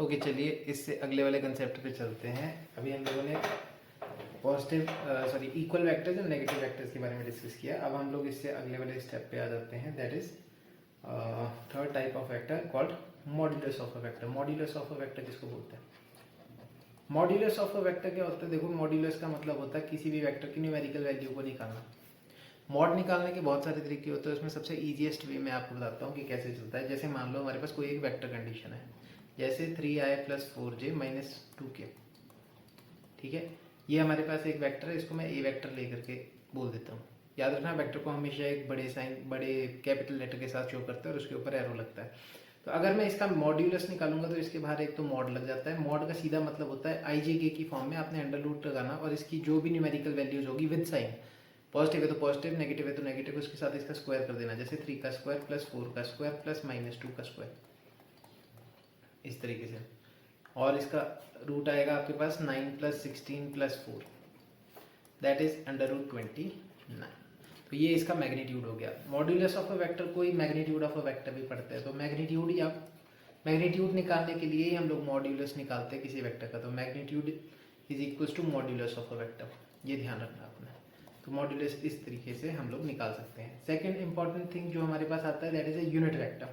Okay, चलिए इससे अगले वाले कंसेप्ट पे चलते हैं। अभी हम लोगों ने इक्वल वेक्टर्स और नेगेटिव वेक्टर्स के बारे में डिस्कस किया। अब हम लोग इससे अगले वाले स्टेप पे आ जाते हैं, that is third type of vector called modulus of a vector. Modulus of a vector किसको बोलते हैं? मॉड्यूलस ऑफ अ वेक्टर क्या होता है? देखो, मॉड्यूलस का मतलब होता है किसी भी वेक्टर की न्यूमेरिकल वैल्यू को निकालना। मॉड निकालने के बहुत सारे तरीके होते हैं, उसमें सबसे ईजीएस्ट वे मैं आपको बताता हूँ कि कैसे चलता है। जैसे मान लो हमारे पास कोई एक वेक्टर कंडीशन है, जैसे 3i + 4j - 2k, ठीक है। ये हमारे पास एक वेक्टर है, इसको मैं ए वेक्टर लेकर के बोल देता हूँ। याद रखना, वेक्टर को हमेशा एक बड़े कैपिटल लेटर के साथ शो करता है और उसके ऊपर एरो लगता है। तो अगर मैं इसका मॉड्यूलस निकालूंगा तो इसके बाहर एक तो मॉड लग जाता है। मॉड का सीधा मतलब होता है IJK की फॉर्म में आपने अंडर रूट लगाना और इसकी जो भी न्यूमेरिकल वैल्यूज होगी विद साइन, पॉजिटिव है तो पॉजिटिव, नेगेटिव है तो नेगेटिव, उसके साथ इसका स्क्वायर कर देना। जैसे 3 का स्क्वायर + 4 का स्क्वायर + -2 का स्क्वायर, इस तरीके से। और इसका रूट आएगा आपके पास 9 + 16 + 4, दैट इज √29। तो ये इसका मैग्नीट्यूड हो गया। मॉड्यूलस ऑफ अ वेक्टर को ही मैग्नीट्यूड ऑफ अ वेक्टर भी पढ़ते हैं। तो मैग्नीट्यूड निकालने के लिए ही हम लोग मॉड्यूलस निकालते हैं किसी वेक्टर का। तो magnitude is equal to modulus of a vector, ये ध्यान रखना आपने। तो मॉड्यूलस इस तरीके से हम लोग निकाल सकते हैं। सेकंड इंपॉर्टेंट थिंग जो हमारे पास आता है, that is a unit vector.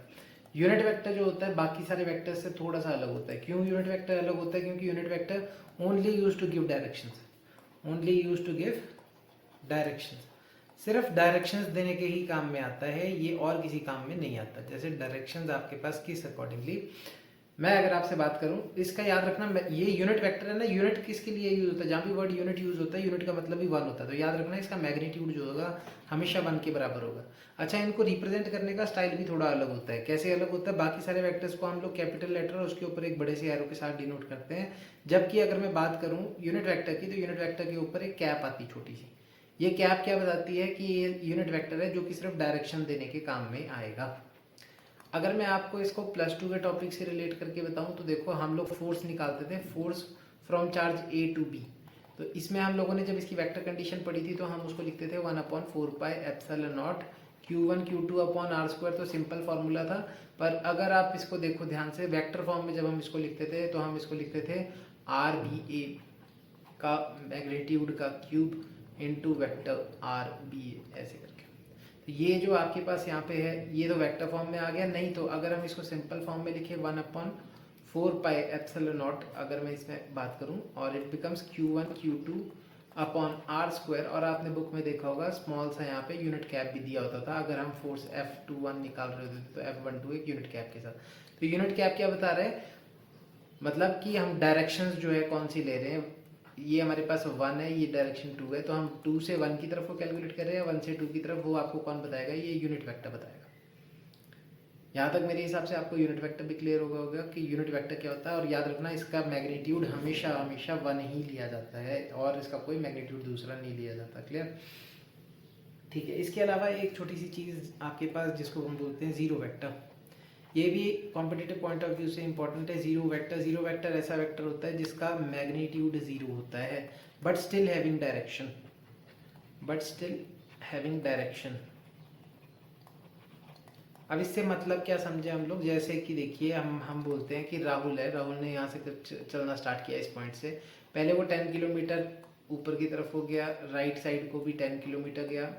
Unit vector जो होता है बाकी सारे वेक्टर से थोड़ा सा अलग होता है। क्यों यूनिट वेक्टर अलग होता है? क्योंकि unit vector only use to give directions, only use to give directions, सिर्फ डायरेक्शंस देने के ही काम में आता है, ये और किसी काम में नहीं आता। जैसे डायरेक्शंस आपके पास किस अकॉर्डिंगली, मैं अगर आपसे बात करूं, इसका याद रखना, ये यूनिट वेक्टर है ना, यूनिट किसके लिए यूज होता है? जहाँ भी वर्ड यूनिट यूज होता है, यूनिट का मतलब भी 1 होता है। तो याद रखना इसका मैग्नीट्यूड जो होगा हमेशा 1 के बराबर होगा। अच्छा, इनको रिप्रेजेंट करने का स्टाइल भी थोड़ा अलग होता है। कैसे अलग होता है? बाकी सारे वेक्टर्स को हम लोग कैपिटल लेटर और उसके ऊपर एक बड़े से एरो के साथ डिनोट करते हैं, जबकि अगर मैं बात करूं यूनिट वेक्टर की, तो यूनिट वेक्टर के ऊपर एक कैप आती है छोटी सी। ये कैप क्या बताती है? कि ये यूनिट वेक्टर है जो कि सिर्फ डायरेक्शन देने के काम में आएगा। अगर मैं आपको इसको +2 के टॉपिक से रिलेट करके बताऊं तो देखो, हम लोग फोर्स निकालते थे, force from charge A to B। तो इसमें हम लोगों ने जब इसकी वेक्टर कंडीशन पढ़ी थी तो हम उसको लिखते थे 1/4πε0 Q1 Q2/r²। तो सिंपल फॉर्मूला था। पर अगर आप इसको देखो ध्यान से, वेक्टर फॉर्म में जब हम इसको लिखते थे तो हम इसको लिखते थे RBA का मैग्नीट्यूड का क्यूब इंटू वेक्टर RBA, ऐसे करके। तो ये जो आपके पास यहाँ पे है, ये तो वेक्टर फॉर्म में आ गया। नहीं तो अगर हम इसको सिंपल फॉर्म में लिखे 1/4πε0, अगर मैं इसमें बात करूँ, और इट बिकम्स Q1 Q2/r²। और आपने बुक में देखा होगा स्मॉल सा यहाँ पे यूनिट कैप भी दिया होता था अगर हम फोर्स F21 निकाल रहे होते थे, तो F12 एक यूनिट कैप के साथ। तो यूनिट कैप क्या बता रहे हैं? मतलब कि हम डायरेक्शंस जो है कौन सी ले रहे हैं। ये हमारे पास 1 है, ये डायरेक्शन 2 है, तो हम 2 से 1 की तरफ को कैलकुलेट कर रहे हैं, 1 से 2 की तरफ, वो आपको कौन बताएगा? ये यूनिट वेक्टर बताएगा। यहाँ तक मेरे हिसाब से आपको यूनिट वेक्टर भी क्लियर होगा कि यूनिट वेक्टर क्या होता है। और याद रखना, इसका मैग्नीट्यूड हमेशा हमेशा 1 ही लिया जाता है और इसका कोई मैग्नीट्यूड दूसरा नहीं लिया जाता। क्लियर? ठीक है। इसके अलावा एक छोटी सी चीज़ आपके पास जिसको हम बोलते हैं जीरो वेक्टर, ये भी कॉम्पिटिटिव पॉइंट ऑफ व्यू से इंपॉर्टेंट है। जीरो वेक्टर, जीरो वेक्टर ऐसा वेक्टर होता है जिसका मैग्नीट्यूड 0 होता है बट स्टिल हैविंग डायरेक्शन, अब इससे मतलब क्या समझे हम लोग? जैसे कि देखिए, हम बोलते हैं कि राहुल है, राहुल ने यहाँ से चलना स्टार्ट किया इस पॉइंट से। पहले वो 10 किलोमीटर ऊपर की तरफ हो गया, राइट साइड को भी 10 किलोमीटर गया,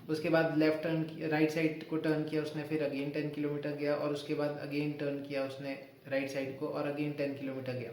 उसके बाद लेफ्ट टर्न, राइट साइड को टर्न किया उसने, फिर अगेन 10 किलोमीटर गया, और उसके बाद अगेन टर्न किया उसने राइट साइड को और अगेन 10 किलोमीटर गया।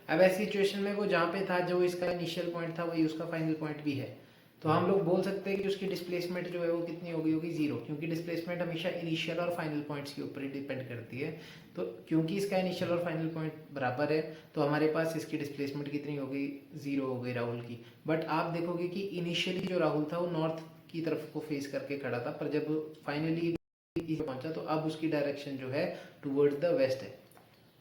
अब ऐसी सिचुएशन में वो जहाँ पे था, जो इसका इनिशियल पॉइंट था, वही उसका फाइनल पॉइंट भी है। तो हम लोग बोल सकते हैं कि उसकी डिस्प्लेसमेंट जो है वो कितनी होगी? 0, क्योंकि डिस्प्लेसमेंट हमेशा इनिशियल और फाइनल पॉइंट्स के ऊपर ही डिपेंड करती है। तो क्योंकि इसका इनिशियल और फाइनल पॉइंट बराबर है, तो हमारे पास इसकी डिस्प्लेसमेंट कितनी हो गई? 0 हो गई राहुल की। बट आप देखोगे कि इनिशियली जो राहुल था वो नॉर्थ की तरफ को फेस करके खड़ा था, पर जब फाइनली पहुंचा तो अब उसकी डायरेक्शन जो है टूवर्ड्स द वेस्ट है।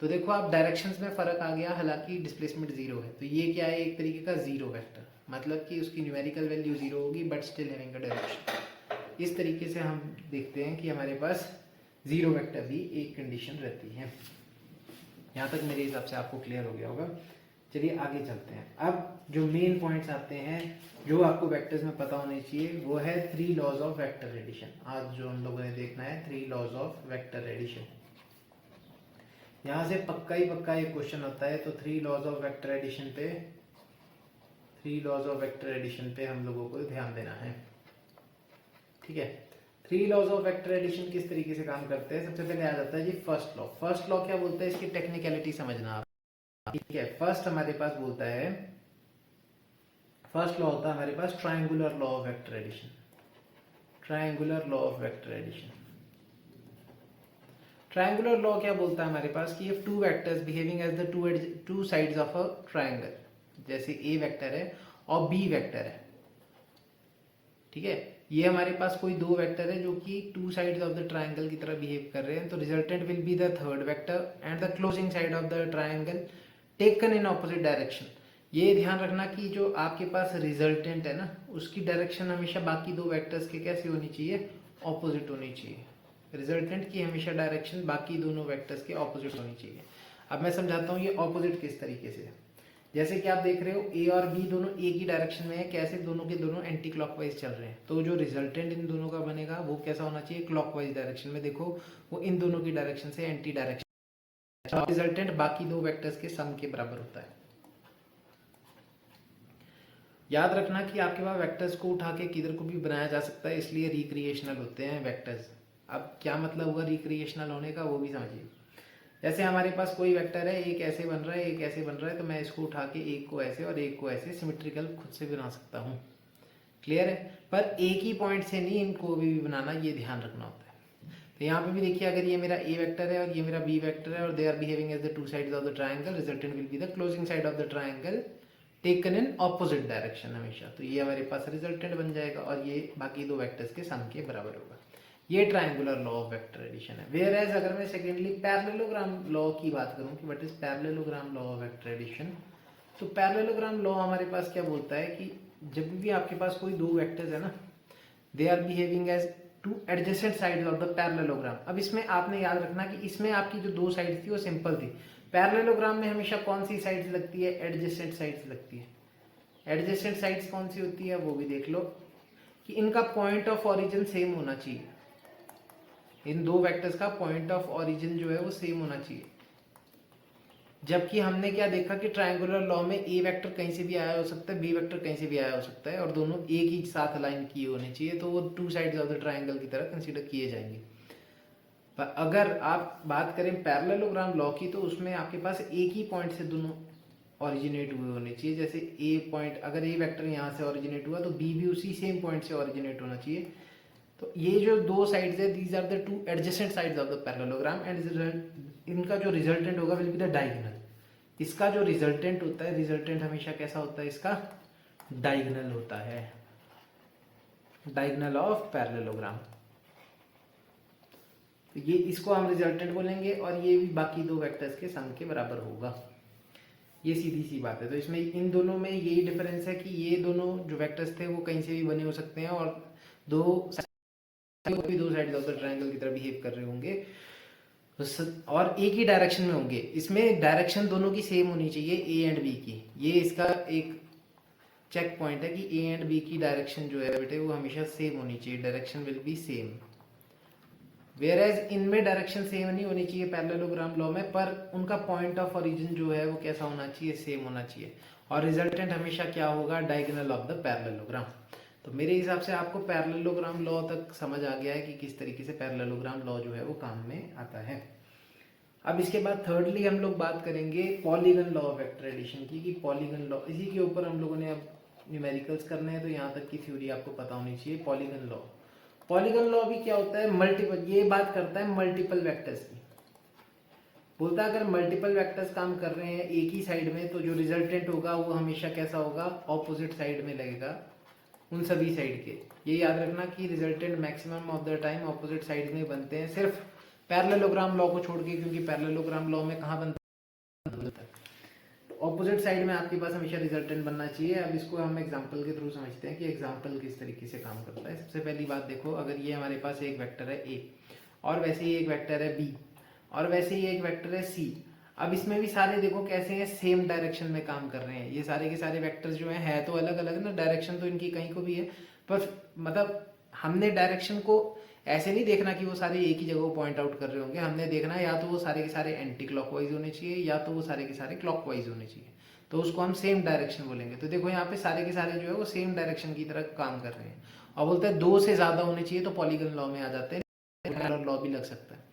तो देखो, आप डायरेक्शंस में फर्क आ गया, हालांकि डिस्प्लेसमेंट 0 है। तो ये क्या है? एक तरीके का जीरो वेक्टर, मतलब कि उसकी न्यूमेरिकल वैल्यू 0 होगी but still having a direction. इस तरीके से हम देखते हैं कि हमारे पास जीरो वेक्टर भी एक कंडीशन रहती है। यहाँ तक मेरे हिसाब से आपको क्लियर हो गया होगा। चलिए आगे चलते हैं। अब जो मेन पॉइंट्स आते हैं जो आपको वेक्टर्स में पता होने चाहिए, वो है 3 लॉज ऑफ वेक्टर एडिशन। आज जो हम लोगों ने देखना है 3 लॉज ऑफ वेक्टर एडिशन। यहाँ से पक्का ही पक्का एक क्वेश्चन होता है, तो 3 लॉज ऑफ वेक्टर एडिशन पे हम लोगों को ध्यान देना है। ठीक है, 3 लॉज ऑफ वेक्टर एडिशन किस तरीके से काम करते हैं। सबसे पहले आ जाता है जी फर्स्ट लॉ। फर्स्ट लॉ क्या बोलता है, इसकी टेक्निकलिटी समझना आप। ठीक है, फर्स्ट हमारे पास बोलता है, फर्स्ट लॉ होता है हमारे पास triangular law of vector addition. Triangular law of vector addition, triangular law क्या बोलता है हमारे पास कि if two vectors behaving as the two sides of a triangle, जैसे ए वेक्टर है और बी वेक्टर है, ठीक है, ये हमारे पास कोई दो वेक्टर है जो कि to sides of the triangle की तरह बिहेव कर रहे हैं, तो resultant will be the third vector and the closing side of the triangle taken in opposite direction. ये ध्यान रखना कि जो आपके पास रिजल्टेंट है ना, उसकी डायरेक्शन हमेशा बाकी दो वेक्टर्स के कैसे होनी चाहिए, ऑपोजिट होनी चाहिए। रिजल्टेंट की हमेशा डायरेक्शन बाकी दोनों वेक्टर्स के ऑपोजिट होनी चाहिए। अब मैं समझाता हूँ ये ऑपोजिट किस तरीके से। जैसे कि आप देख रहे हो ए और बी दोनों एक ही डायरेक्शन में है, कैसे दोनों के दोनों एंटी क्लॉकवाइज चल रहे हैं, तो जो रिजल्टेंट इन दोनों का बनेगा वो कैसा होना चाहिए, क्लॉकवाइज डायरेक्शन में। देखो वो इन दोनों की डायरेक्शन से एंटी डायरेक्शन, रिजल्टेंट बाकी दो वेक्टर्स के सम के बराबर होता है। याद रखना कि आपके पास वेक्टर्स को उठा के किधर को भी बनाया जा सकता है, इसलिए रिक्रिएशनल होते हैं वेक्टर्स। अब क्या मतलब हुआ रिक्रिएशनल होने का, वो भी समझिए। जैसे हमारे पास कोई वेक्टर है, एक ऐसे बन रहा है एक ऐसे बन रहा है, तो मैं इसको उठा के एक को ऐसे और एक को ऐसे सिमेट्रिकल खुद से बना सकता हूँ। क्लियर है, पर एक ही पॉइंट से नहीं इनको भी बनाना, ये ध्यान रखना होता है। तो यहाँ पे भी देखिए, अगर ये मेरा ए वेक्टर है और ये मेरा बी वेक्टर है और they are behaving as the two sides of the triangle, resultant will be the closing side of the triangle taken in opposite direction हमेशा। तो ये हमारे पास रिजल्टेंट बन जाएगा और ये बाकी दो वेक्टर्स के सम के बराबर होगा। ये triangular law of vector addition है। वेयर एज अगर मैं सेकेंडली पैरेललोग्राम लॉ की बात करूं कि what is parallelogram law of vector addition, तो पैरेललोग्राम लॉ हमारे पास क्या बोलता है कि जब भी आपके पास कोई दो वेक्टर्स है ना, they are behaving as two adjacent sides of the parallelogram. अब इसमें आपने याद रखना कि इसमें आपकी जो दो साइड्स थी वो सिंपल थी। पैरेललोग्राम में हमेशा कौन सी साइड्स लगती है, एडजेसेंट साइड्स लगती है। एडजेसेंट साइड्स कौन सी होती है वो भी देख लो कि इनका पॉइंट ऑफ ओरिजिन सेम होना चाहिए। इन दो वेक्टर्स का पॉइंट ऑफ ओरिजिन जो है वो सेम होना चाहिए। जबकि हमने क्या देखा कि ट्रायंगुलर लॉ में ए वेक्टर कहीं से भी आया हो सकता है, बी वेक्टर कहीं से भी आया हो सकता है और दोनों एक ही साथ लाइन किए होने चाहिए, तो वो to sides of the triangle की तरह कंसीडर किए जाएंगे। पर अगर आप बात करें पैरेललोग्राम लॉ की, तो उसमें आपके पास एक ही पॉइंट से दोनों ऑरिजिनेट हुए होने चाहिए। जैसे ए पॉइंट, अगर ए वेक्टर यहाँ से ऑरिजिनेट हुआ तो बी भी उसी सेम पॉइंट से ऑरिजिनेट होना चाहिए। तो ये जो दो साइड्स है, these are the two adjacent sides of the parallelogram and इनका जो रिजल्टेंट होगा विल बी द डायगोनल। इसका जो रिजल्टेंट होता है, रिजल्टेंट हमेशा कैसा होता है, इसका डायगोनल होता है, डायगोनल ऑफ पैरेललोग्राम। तो ये इसको हम रिजल्टेंट बोलेंगे और ये भी बाकी दो वेक्टर्स के सम के बराबर होगा। ये सीधी सी बात है। तो इसमें इन दोनों में यही डिफरेंस है कि ये दोनों जो वेक्टर्स थे वो कहीं से भी बने हो सकते हैं और दो साइड ऑफ द ट्रायंगल की तरह बिहेव कर रहे होंगे और एक ही डायरेक्शन में होंगे। इसमें डायरेक्शन दोनों की सेम होनी चाहिए, ए एंड बी की। ये इसका एक चेक पॉइंट है कि ए एंड बी की डायरेक्शन जो है बेटे वो हमेशा सेम होनी चाहिए, direction will be same. Whereas इनमें डायरेक्शन सेम नहीं होनी चाहिए पैरेललोग्राम लॉ में, पर उनका पॉइंट ऑफ ओरिजिन जो है वो कैसा होना चाहिए, सेम होना चाहिए। और रिजल्टेंट हमेशा क्या होगा, डायगोनल ऑफ द पैरेललोग्राम। तो मेरे हिसाब से आपको पैरेललोग्राम लॉ तक समझ आ गया है कि किस तरीके से पैरेललोग्राम लॉ जो है वो काम में आता है। अब इसके बाद थर्डली हम लोग बात करेंगे polygon law of vector addition की, कि पॉलीगन लॉ, इसी के ऊपर हम लोगों ने अब न्यूमेरिकल्स करने हैं, तो यहाँ तक की थ्योरी आपको पता होनी चाहिए। पॉलीगन लॉ, पॉलीगन लॉ भी क्या होता है, मल्टीपल, ये बात करता है मल्टीपल वेक्टर्स की। बोलता है अगर मल्टीपल वेक्टर्स काम कर रहे हैं एक ही साइड में, तो जो रिजल्टेंट होगा वो हमेशा कैसा होगा, ऑपोजिट साइड में लगेगा उन सभी साइड के। ये याद रखना कि resultant maximum of the time opposite side में बनते हैं, सिर्फ पैरेललोग्राम लॉ को छोड़ के, क्योंकि पैरेललोग्राम लॉ में कहाँ बनता है, तो ऑपोजिट साइड में आपके पास हमेशा रिजल्टेंट बनना चाहिए। अब इसको हम एग्जांपल के थ्रू समझते हैं कि एग्जांपल किस तरीके से काम करता है। सबसे पहली बात देखो, अगर ये हमारे पास एक वेक्टर है ए और वैसे ही एक वेक्टर है बी और वैसे ही एक वेक्टर है सी। अब इसमें भी सारे देखो कैसे हैं, सेम डायरेक्शन में काम कर रहे हैं। ये सारे के सारे वेक्टर्स जो हैं है तो अलग अलग ना, डायरेक्शन तो इनकी कहीं को भी है, पर मतलब हमने डायरेक्शन को ऐसे नहीं देखना कि वो सारे एक ही जगह को पॉइंट आउट कर रहे होंगे, हमने देखना है या तो वो सारे के सारे एंटी क्लॉकवाइज होने चाहिए या तो वो सारे के सारे क्लॉकवाइज होने चाहिए, तो उसको हम सेम डायरेक्शन बोलेंगे। तो देखो यहाँ पे सारे के सारे जो है वो सेम डायरेक्शन की तरह काम कर रहे हैं। और बोलते हैं 2 से ज़्यादा होने चाहिए तो पॉलीगन लॉ में आ जाते हैं, ट्रायंगुलर लॉ भी लग सकता है।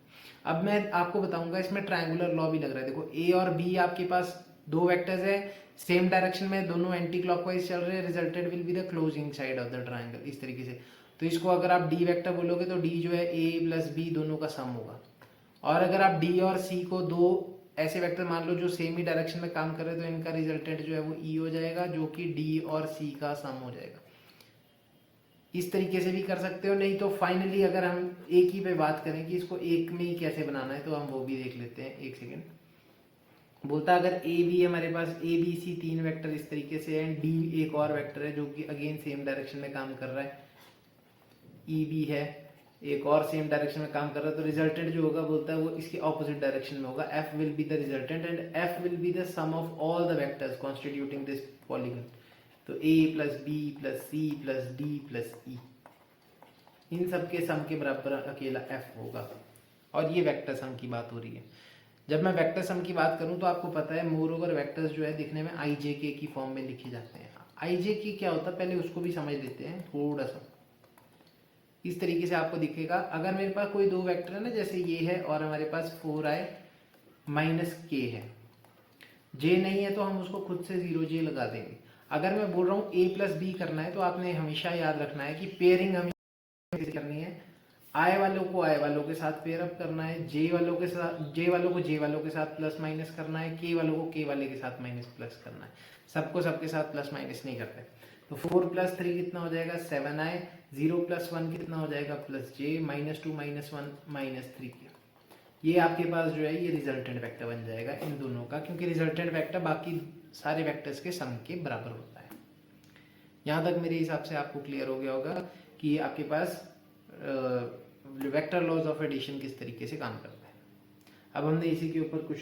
अब मैं आपको बताऊंगा इसमें ट्रायंगुलर लॉ भी लग रहा है। देखो ए और बी आपके पास 2 वेक्टर्स है, सेम डायरेक्शन में, दोनों एंटी क्लॉकवाइज चल रहे हैं, resulted will be the closing side of the triangle, इस तरीके से। तो इसको अगर आप डी वेक्टर बोलोगे तो डी जो है ए प्लस बी दोनों का सम होगा। और अगर आप डी और सी को 2 ऐसे वेक्टर मान लो जो सेम ही डायरेक्शन में काम कर रहे हैं, तो इनका रिजल्टेंट जो है वो ई हो जाएगा, जो कि डी और सी का सम हो जाएगा। इस तरीके से भी कर सकते हो, नहीं तो फाइनली अगर हम एक ही पे बात करें कि इसको एक में ही कैसे बनाना है, तो हम वो भी देख लेते हैं। एक सेकेंड। बोलता अगर ए बी है हमारे पास, ए बी सी 3 वेक्टर इस तरीके से, एंड डी एक और वेक्टर है जो कि अगेन सेम डायरेक्शन में काम कर रहा है, ई बी है एक और सेम डायरेक्शन में काम कर रहा है, तो रिजल्टेंट जो होगा बोलता है वो इसके ऑपोजिट डायरेक्शन में होगा। F will be the resultant and F will be the sum of all the vectors constituting this polygon. तो A plus B plus C plus D plus E, इन सब के सम के बराबर अकेला एफ होगा। और ये वेक्टर सम की बात हो रही है। जब मैं वेक्टर सम की बात करूं तो आपको पता है मोर ओवर वेक्टर्स जो है दिखने में आई जे के की फॉर्म में लिखे जाते हैं। आई जे के क्या होता है पहले उसको भी समझ लेते हैं थोड़ा सा। इस तरीके से आपको दिखेगा, अगर मेरे पास कोई 2 वेक्टर है ना, जैसे ये है और हमारे पास 4i माइनस के है, जे नहीं है तो हम उसको खुद से 0j लगा देंगे। अगर मैं बोल रहा हूँ a प्लस बी करना है, तो आपने हमेशा याद रखना है कि पेयरिंग हमें करनी है। i वालों को i वालों के साथ पेयर अप करना है, j वालों के साथ j वालों को j वालों के साथ प्लस माइनस करना है, k वालों को k वाले के साथ माइनस प्लस करना है। सबको सबके साथ प्लस माइनस नहीं करते। तो 4 प्लस 3 कितना हो जाएगा 7i, 0 प्लस 1 कितना हो जाएगा प्लस j, -2 -1 -3। ये आपके पास जो है ये रिजल्टेंट वेक्टर बन जाएगा इन दोनों का, क्योंकि रिजल्टेंट वेक्टर बाकी सारे वेक्टर्स के सम के बराबर होता है। यहाँ तक मेरे हिसाब से आपको क्लियर हो गया होगा कि आपके पास वेक्टर लॉज ऑफ एडिशन किस तरीके से काम करता है। अब हमने इसी के ऊपर कुछ